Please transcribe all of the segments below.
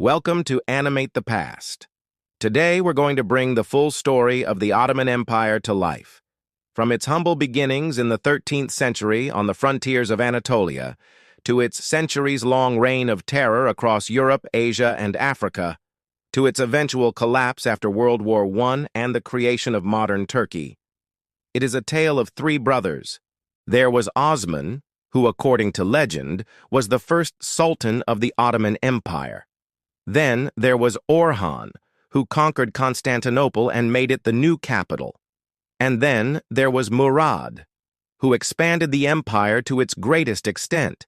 Welcome to Animate the Past. Today we're going to bring the full story of the Ottoman Empire to life. From its humble beginnings in the 13th century on the frontiers of Anatolia, to its centuries-long reign of terror across Europe, Asia, and Africa, to its eventual collapse after World War I and the creation of modern Turkey. It is a tale of three brothers. There was Osman, who, according to legend, was the first Sultan of the Ottoman Empire. Then there was Orhan, who conquered Constantinople and made it the new capital. And then there was Murad, who expanded the empire to its greatest extent.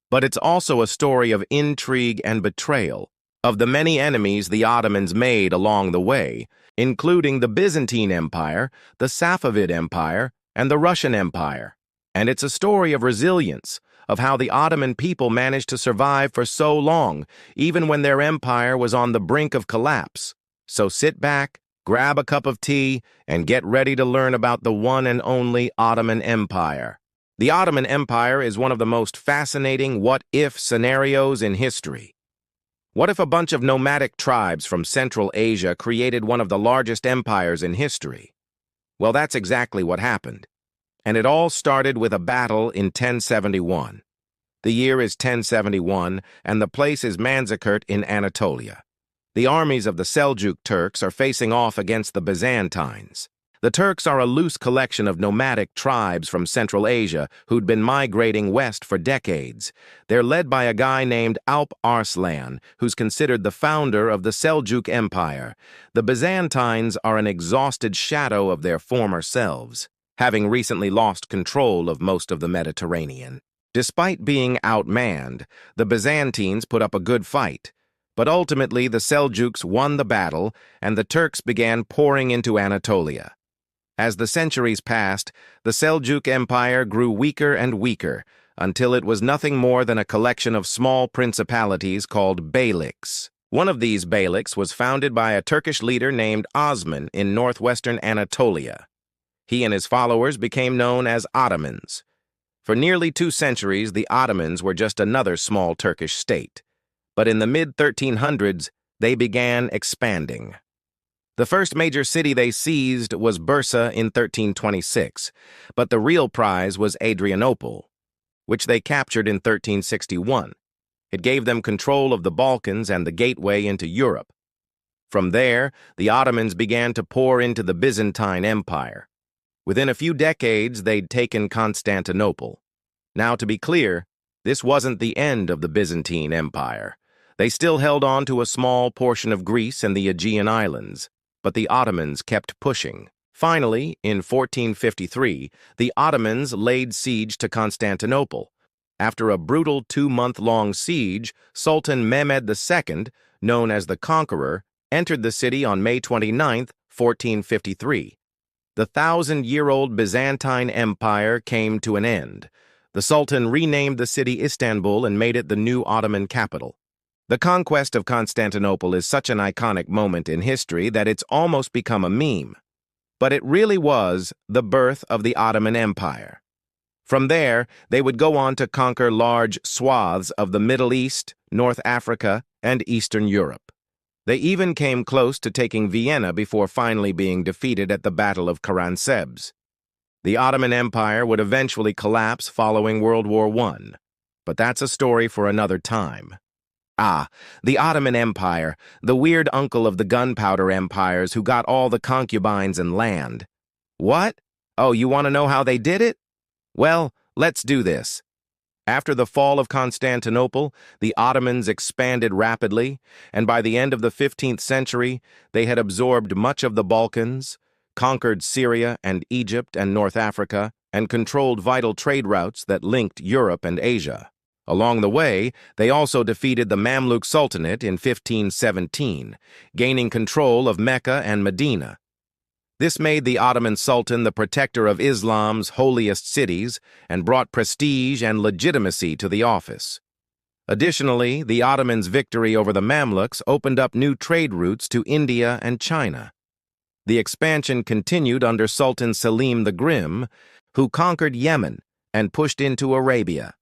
But it's also a story of intrigue and betrayal, of the many enemies the Ottomans made along the way, including the Byzantine Empire, the Safavid Empire, and the Russian Empire. And it's a story of resilience, of how the Ottoman people managed to survive for so long, even when their empire was on the brink of collapse. So sit back, grab a cup of tea, and get ready to learn about the one and only Ottoman Empire. The Ottoman Empire is one of the most fascinating what-if scenarios in history. What if a bunch of nomadic tribes from Central Asia created one of the largest empires in history? Well, that's exactly what happened. And it all started with a battle in 1071. The year is 1071, and the place is Manzikert in Anatolia. The armies of the Seljuk Turks are facing off against the Byzantines. The Turks are a loose collection of nomadic tribes from Central Asia who'd been migrating west for decades. They're led by a guy named Alp Arslan, who's considered the founder of the Seljuk Empire. The Byzantines are an exhausted shadow of their former selves, having recently lost control of most of the Mediterranean. Despite being outmanned, the Byzantines put up a good fight, but ultimately the Seljuks won the battle and the Turks began pouring into Anatolia. As the centuries passed, the Seljuk Empire grew weaker and weaker until it was nothing more than a collection of small principalities called beyliks. One of these beyliks was founded by a Turkish leader named Osman in northwestern Anatolia. He and his followers became known as Ottomans. For nearly 2 centuries, the Ottomans were just another small Turkish state. But in the mid-1300s, they began expanding. The first major city they seized was Bursa in 1326, but the real prize was Adrianople, which they captured in 1361. It gave them control of the Balkans and the gateway into Europe. From there, the Ottomans began to pour into the Byzantine Empire. Within a few decades, they'd taken Constantinople. Now, to be clear, this wasn't the end of the Byzantine Empire. They still held on to a small portion of Greece and the Aegean Islands, but the Ottomans kept pushing. Finally, in 1453, the Ottomans laid siege to Constantinople. After a brutal 2-month-long siege, Sultan Mehmed II, known as the Conqueror, entered the city on May 29, 1453. The 1,000-year-old Byzantine Empire came to an end. The Sultan renamed the city Istanbul and made it the new Ottoman capital. The conquest of Constantinople is such an iconic moment in history that it's almost become a meme. But it really was the birth of the Ottoman Empire. From there, they would go on to conquer large swaths of the Middle East, North Africa, and Eastern Europe. They even came close to taking Vienna before finally being defeated at the Battle of Karansebes. The Ottoman Empire would eventually collapse following World War I, but that's a story for another time. The Ottoman Empire, the weird uncle of the gunpowder empires who got all the concubines and land. What? Oh, you want to know how they did it? Well, let's do this. After the fall of Constantinople, the Ottomans expanded rapidly, and by the end of the 15th century, they had absorbed much of the Balkans, conquered Syria and Egypt and North Africa, and controlled vital trade routes that linked Europe and Asia. Along the way, they also defeated the Mamluk Sultanate in 1517, gaining control of Mecca and Medina. This made the Ottoman Sultan the protector of Islam's holiest cities and brought prestige and legitimacy to the office. Additionally, the Ottomans' victory over the Mamluks opened up new trade routes to India and China. The expansion continued under Sultan Selim the Grim, who conquered Yemen and pushed into Arabia.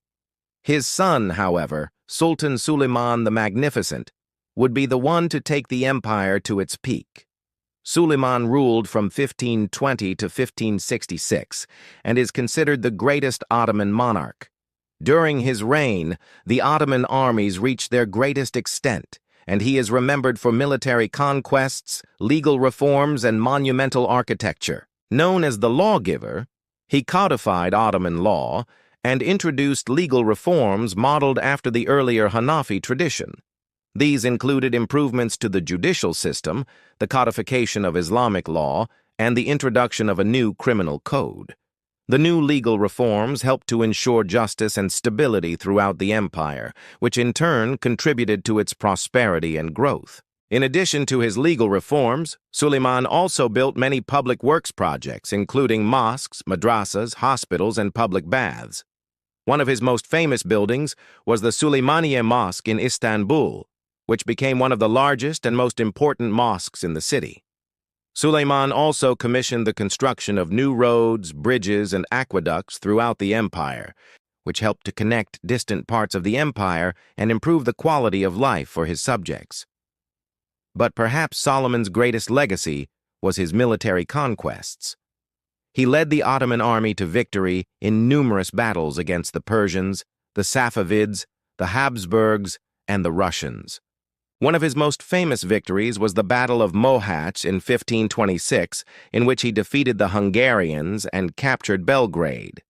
His son, however, Sultan Suleiman the Magnificent, would be the one to take the empire to its peak. Suleiman ruled from 1520 to 1566 and is considered the greatest Ottoman monarch. During his reign, the Ottoman armies reached their greatest extent, and he is remembered for military conquests, legal reforms, and monumental architecture. Known as the lawgiver, he codified Ottoman law and introduced legal reforms modeled after the earlier Hanafi tradition. These included improvements to the judicial system, the codification of Islamic law, and the introduction of a new criminal code. The new legal reforms helped to ensure justice and stability throughout the empire, which in turn contributed to its prosperity and growth. In addition to his legal reforms, Suleiman also built many public works projects, including mosques, madrasas, hospitals, and public baths. One of his most famous buildings was the Süleymaniye Mosque in Istanbul, which became one of the largest and most important mosques in the city. Suleiman also commissioned the construction of new roads, bridges, and aqueducts throughout the empire, which helped to connect distant parts of the empire and improve the quality of life for his subjects. But perhaps Solomon's greatest legacy was his military conquests. He led the Ottoman army to victory in numerous battles against the Persians, the Safavids, the Habsburgs, and the Russians. One of his most famous victories was the Battle of Mohacs in 1526, in which he defeated the Hungarians and captured Belgrade.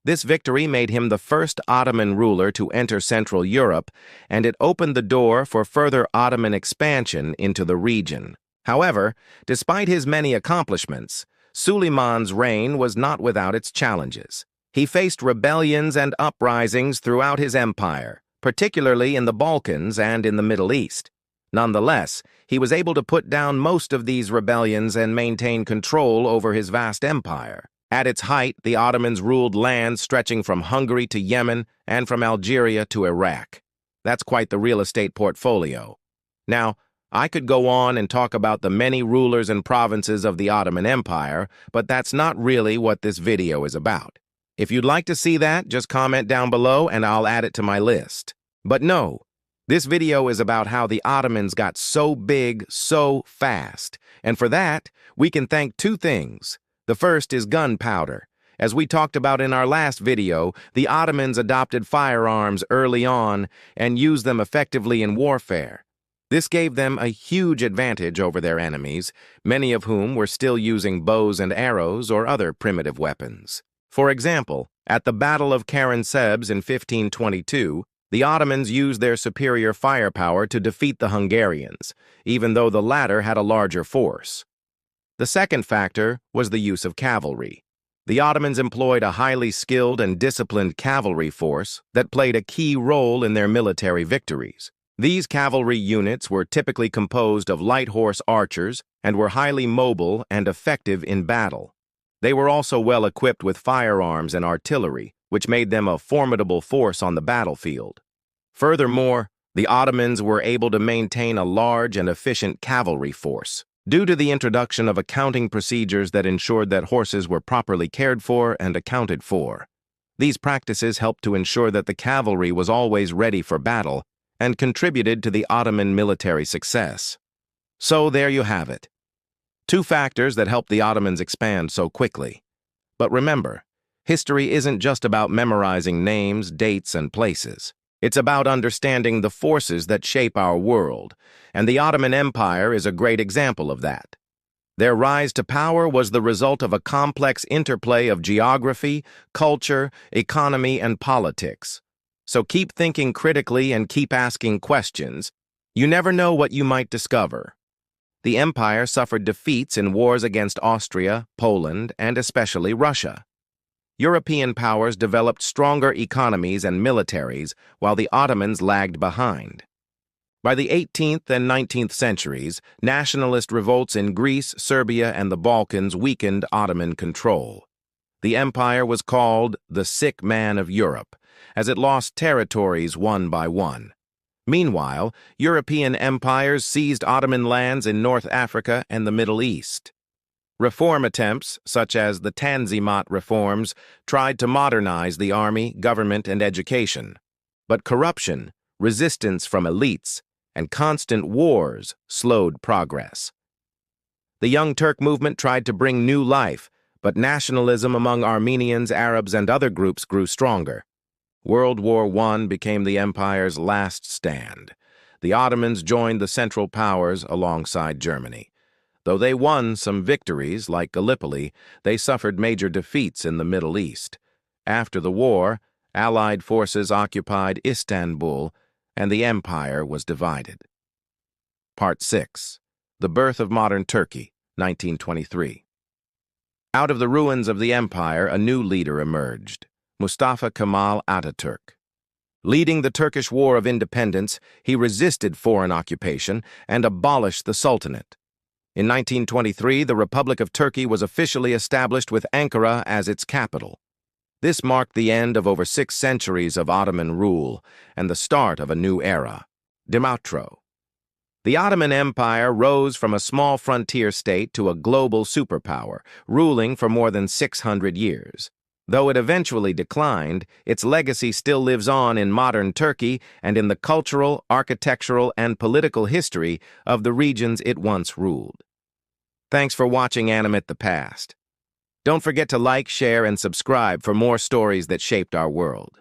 This victory made him the first Ottoman ruler to enter Central Europe, and it opened the door for further Ottoman expansion into the region. However, despite his many accomplishments, Suleiman's reign was not without its challenges. He faced rebellions and uprisings throughout his empire, particularly in the Balkans and in the Middle East. Nonetheless, he was able to put down most of these rebellions and maintain control over his vast empire. At its height, the Ottomans ruled lands stretching from Hungary to Yemen and from Algeria to Iraq. That's quite the real estate portfolio. Now, I could go on and talk about the many rulers and provinces of the Ottoman Empire, but that's not really what this video is about. If you'd like to see that, just comment down below and I'll add it to my list. But no, this video is about how the Ottomans got so big so fast, and for that, we can thank two things. The first is gunpowder. As we talked about in our last video, the Ottomans adopted firearms early on and used them effectively in warfare. This gave them a huge advantage over their enemies, many of whom were still using bows and arrows or other primitive weapons. For example, at the Battle of Karansebes in 1522, the Ottomans used their superior firepower to defeat the Hungarians, even though the latter had a larger force. The second factor was the use of cavalry. The Ottomans employed a highly skilled and disciplined cavalry force that played a key role in their military victories. These cavalry units were typically composed of light horse archers and were highly mobile and effective in battle. They were also well equipped with firearms and artillery, which made them a formidable force on the battlefield. Furthermore, the Ottomans were able to maintain a large and efficient cavalry force, due to the introduction of accounting procedures that ensured that horses were properly cared for and accounted for. These practices helped to ensure that the cavalry was always ready for battle and contributed to the Ottoman military success. So there you have it. Two factors that helped the Ottomans expand so quickly. But remember, history isn't just about memorizing names, dates, and places. It's about understanding the forces that shape our world, and the Ottoman Empire is a great example of that. Their rise to power was the result of a complex interplay of geography, culture, economy, and politics. So keep thinking critically and keep asking questions. You never know what you might discover. The empire suffered defeats in wars against Austria, Poland, and especially Russia. European powers developed stronger economies and militaries, while the Ottomans lagged behind. By the 18th and 19th centuries, nationalist revolts in Greece, Serbia, and the Balkans weakened Ottoman control. The empire was called the sick man of Europe, as it lost territories one by one. Meanwhile, European empires seized Ottoman lands in North Africa and the Middle East. Reform attempts, such as the Tanzimat reforms, tried to modernize the army, government, and education. But corruption, resistance from elites, and constant wars slowed progress. The Young Turk movement tried to bring new life, but nationalism among Armenians, Arabs, and other groups grew stronger. World War I became the empire's last stand. The Ottomans joined the Central Powers alongside Germany. Though they won some victories, like Gallipoli, they suffered major defeats in the Middle East. After the war, Allied forces occupied Istanbul, and the empire was divided. Part 6. The Birth of Modern Turkey, 1923. Out of the ruins of the empire, a new leader emerged, Mustafa Kemal Atatürk. Leading the Turkish War of Independence, he resisted foreign occupation and abolished the Sultanate. In 1923, the Republic of Turkey was officially established with Ankara as its capital. This marked the end of over 6 centuries of Ottoman rule and the start of a new era, Demetro. The Ottoman Empire rose from a small frontier state to a global superpower, ruling for more than 600 years. Though it eventually declined, its legacy still lives on in modern Turkey and in the cultural, architectural, and political history of the regions it once ruled. Thanks for watching Animate the Past. Don't forget to like, share, and subscribe for more stories that shaped our world.